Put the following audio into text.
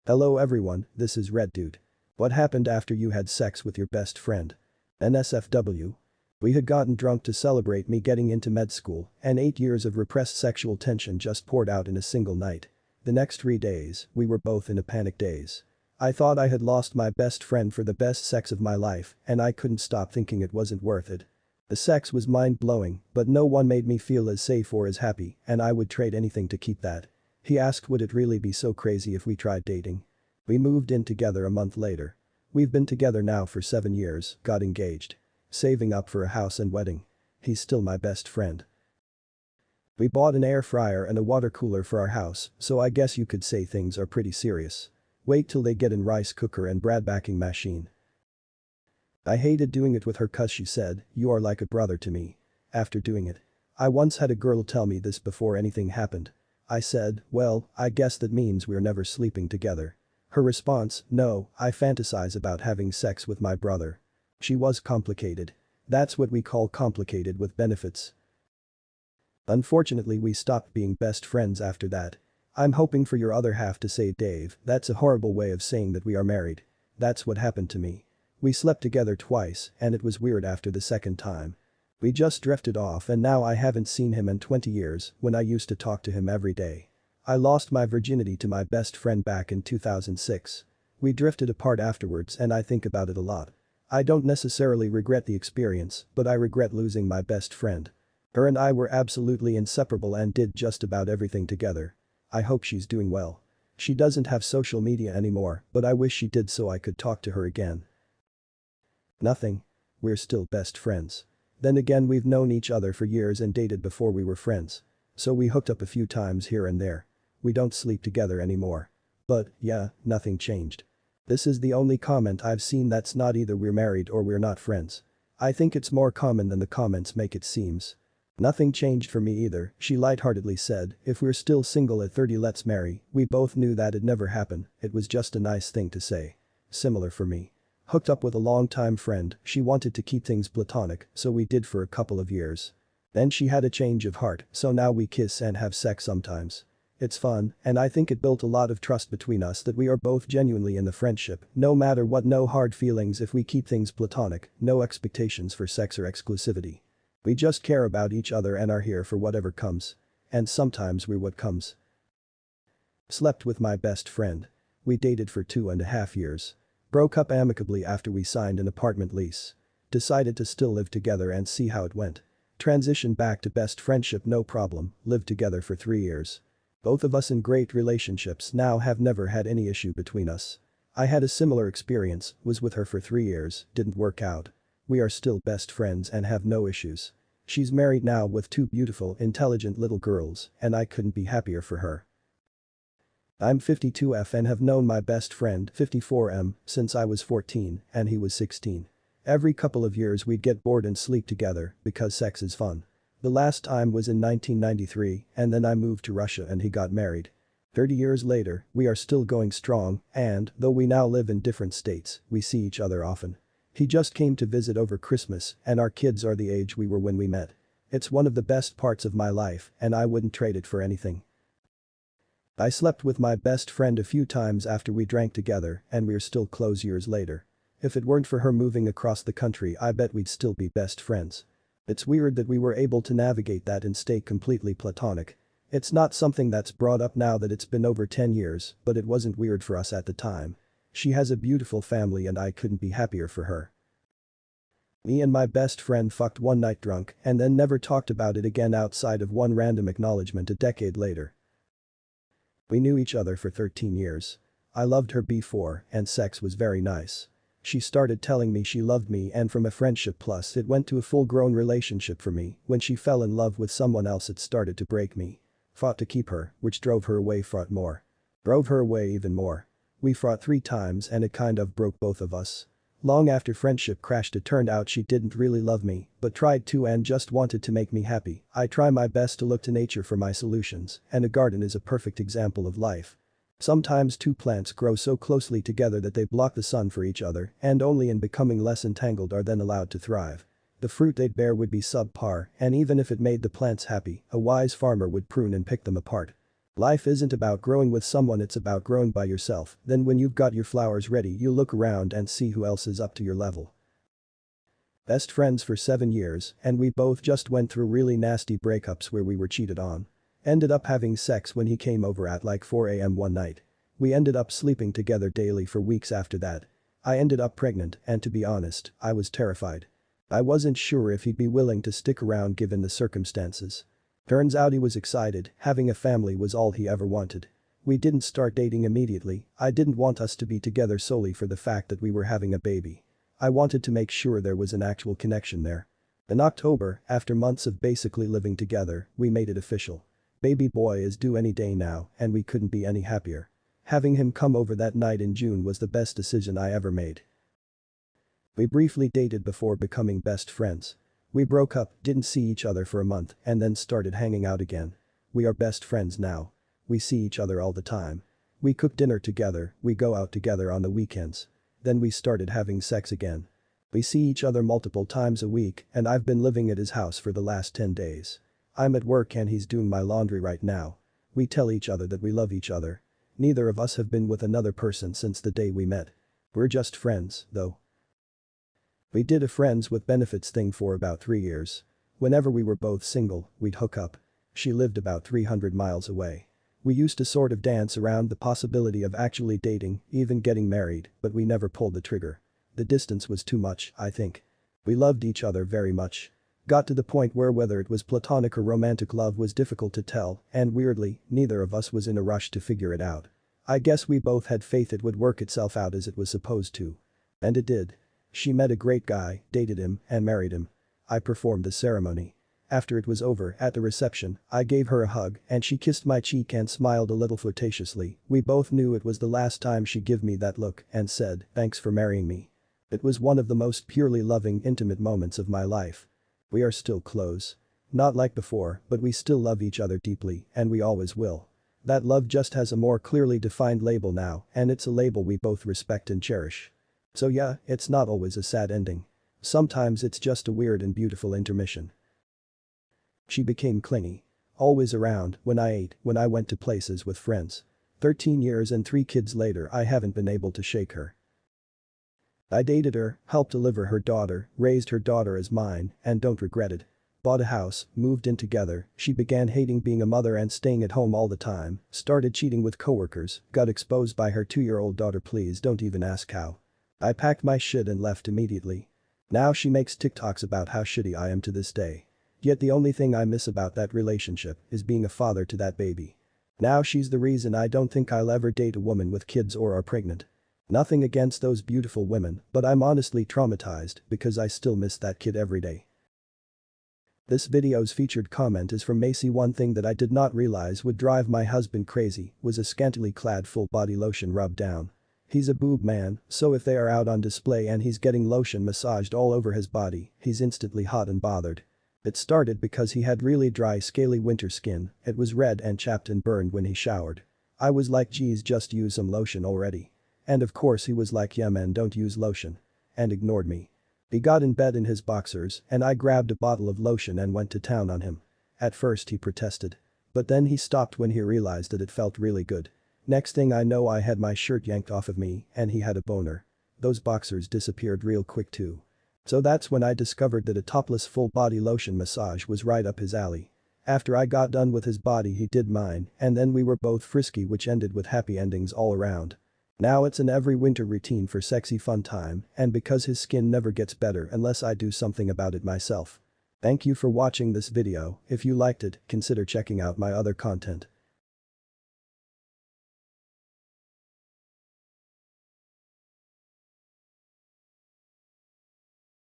Hello everyone, this is Red Dude. What happened after you had sex with your best friend? NSFW. We had gotten drunk to celebrate me getting into med school, and 8 years of repressed sexual tension just poured out in a single night. The next 3 days, we were both in a panic daze. I thought I had lost my best friend for the best sex of my life, and I couldn't stop thinking it wasn't worth it. The sex was mind-blowing, but no one made me feel as safe or as happy, and I would trade anything to keep that. He asked would it really be so crazy if we tried dating. We moved in together a month later. We've been together now for 7 years, got engaged. Saving up for a house and wedding. He's still my best friend. We bought an air fryer and a water cooler for our house, so I guess you could say things are pretty serious. Wait till they get in rice cooker and bread baking machine. I hated doing it with her cause she said, "You are like a brother to me." After doing it. I once had a girl tell me this before anything happened. I said, well, I guess that means we're never sleeping together. Her response, no, I fantasize about having sex with my brother. She was complicated. That's what we call complicated with benefits. Unfortunately we stopped being best friends after that. I'm hoping for your other half to say Dave, that's a horrible way of saying that we are married. That's what happened to me. We slept together twice and it was weird after the second time. We just drifted off and now I haven't seen him in 20 years when I used to talk to him every day. I lost my virginity to my best friend back in 2006. We drifted apart afterwards and I think about it a lot. I don't necessarily regret the experience, but I regret losing my best friend. Her and I were absolutely inseparable and did just about everything together. I hope she's doing well. She doesn't have social media anymore, but I wish she did so I could talk to her again. Nothing. We're still best friends. Then again we've known each other for years and dated before we were friends. So we hooked up a few times here and there. We don't sleep together anymore. But, yeah, nothing changed. This is the only comment I've seen that's not either we're married or we're not friends. I think it's more common than the comments make it seems. Nothing changed for me either, she lightheartedly said, if we're still single at 30 let's marry, we both knew that'd never happen, it was just a nice thing to say. Similar for me. Hooked up with a longtime friend, she wanted to keep things platonic, so we did for a couple of years. Then she had a change of heart, so now we kiss and have sex sometimes. It's fun, and I think it built a lot of trust between us that we are both genuinely in the friendship, no matter what, no hard feelings if we keep things platonic, no expectations for sex or exclusivity. We just care about each other and are here for whatever comes. And sometimes we're what comes. Slept with my best friend. We dated for 2.5 years. Broke up amicably after we signed an apartment lease. Decided to still live together and see how it went. Transitioned back to best friendship no problem, lived together for 3 years. Both of us in great relationships now have never had any issue between us. I had a similar experience, was with her for 3 years, didn't work out. We are still best friends and have no issues. She's married now with 2 beautiful, intelligent little girls, and I couldn't be happier for her. I'm 52F and have known my best friend, 54M, since I was 14 and he was 16. Every couple of years we'd get bored and sleep together because sex is fun. The last time was in 1993 and then I moved to Russia and he got married. 30 years later, we are still going strong and, though we now live in different states, we see each other often. He just came to visit over Christmas and our kids are the age we were when we met. It's one of the best parts of my life and I wouldn't trade it for anything. I slept with my best friend a few times after we drank together and we're still close years later. If it weren't for her moving across the country I bet we'd still be best friends. It's weird that we were able to navigate that and stay completely platonic. It's not something that's brought up now that it's been over 10 years, but it wasn't weird for us at the time. She has a beautiful family and I couldn't be happier for her. Me and my best friend fucked one night drunk and then never talked about it again outside of one random acknowledgement a decade later. We knew each other for 13 years. I loved her before and sex was very nice. She started telling me she loved me and from a friendship plus it went to a full-grown relationship for me. When she fell in love with someone else it started to break me. Fought to keep her, which drove her away, fought more. Drove her away even more. We fought 3 times and it kind of broke both of us. Long after friendship crashed it turned out she didn't really love me, but tried to and just wanted to make me happy. I try my best to look to nature for my solutions, and a garden is a perfect example of life. Sometimes 2 plants grow so closely together that they block the sun for each other and only in becoming less entangled are then allowed to thrive. The fruit they'd bear would be subpar and even if it made the plants happy, a wise farmer would prune and pick them apart. Life isn't about growing with someone, it's about growing by yourself. Then when you've got your flowers ready, you look around and see who else is up to your level. Best friends for 7 years, and we both just went through really nasty breakups where we were cheated on. Ended up having sex when he came over at like 4 a.m. one night. We ended up sleeping together daily for weeks after that. I ended up pregnant, and to be honest, I was terrified. I wasn't sure if he'd be willing to stick around given the circumstances. Turns out he was excited, having a family was all he ever wanted. We didn't start dating immediately, I didn't want us to be together solely for the fact that we were having a baby. I wanted to make sure there was an actual connection there. In October, after months of basically living together, we made it official. Baby boy is due any day now, and we couldn't be any happier. Having him come over that night in June was the best decision I ever made. We briefly dated before becoming best friends. We broke up, didn't see each other for a month, and then started hanging out again. We are best friends now. We see each other all the time. We cook dinner together, we go out together on the weekends. Then we started having sex again. We see each other multiple times a week, and I've been living at his house for the last 10 days. I'm at work and he's doing my laundry right now. We tell each other that we love each other. Neither of us have been with another person since the day we met. We're just friends, though. We did a friends with benefits thing for about 3 years. Whenever we were both single, we'd hook up. She lived about 300 miles away. We used to sort of dance around the possibility of actually dating, even getting married, but we never pulled the trigger. The distance was too much, I think. We loved each other very much. Got to the point where whether it was platonic or romantic love was difficult to tell, and weirdly, neither of us was in a rush to figure it out. I guess we both had faith it would work itself out as it was supposed to. And it did. She met a great guy, dated him, and married him. I performed the ceremony. After it was over, at the reception, I gave her a hug and she kissed my cheek and smiled a little flirtatiously. We both knew it was the last time she'd give me that look and said, "Thanks for marrying me." It was one of the most purely loving, intimate moments of my life. We are still close. Not like before, but we still love each other deeply, and we always will. That love just has a more clearly defined label now, and it's a label we both respect and cherish. So yeah, it's not always a sad ending. Sometimes it's just a weird and beautiful intermission. She became clingy. Always around, when I ate, when I went to places with friends. 13 years and 3 kids later, I haven't been able to shake her. I dated her, helped deliver her daughter, raised her daughter as mine, and don't regret it. Bought a house, moved in together, she began hating being a mother and staying at home all the time, started cheating with coworkers, got exposed by her 2-year-old daughter. Please don't even ask how. I packed my shit and left immediately. Now she makes TikToks about how shitty I am to this day. Yet the only thing I miss about that relationship is being a father to that baby. Now she's the reason I don't think I'll ever date a woman with kids or are pregnant. Nothing against those beautiful women, but I'm honestly traumatized because I still miss that kid every day. This video's featured comment is from Macy. One thing that I did not realize would drive my husband crazy was a scantily clad full body lotion rubbed down. He's a boob man, so if they are out on display and he's getting lotion massaged all over his body, he's instantly hot and bothered. It started because he had really dry scaly winter skin, it was red and chapped and burned when he showered. I was like, geez, just use some lotion already. And of course he was like, yeah man, don't use lotion. And ignored me. He got in bed in his boxers and I grabbed a bottle of lotion and went to town on him. At first he protested. But then he stopped when he realized that it felt really good. Next thing I know, I had my shirt yanked off of me and he had a boner. Those boxers disappeared real quick too. So that's when I discovered that a topless full body lotion massage was right up his alley. After I got done with his body, he did mine, and then we were both frisky, which ended with happy endings all around. Now it's an every winter routine for sexy fun time, and because his skin never gets better unless I do something about it myself. Thank you for watching this video. If you liked it, consider checking out my other content.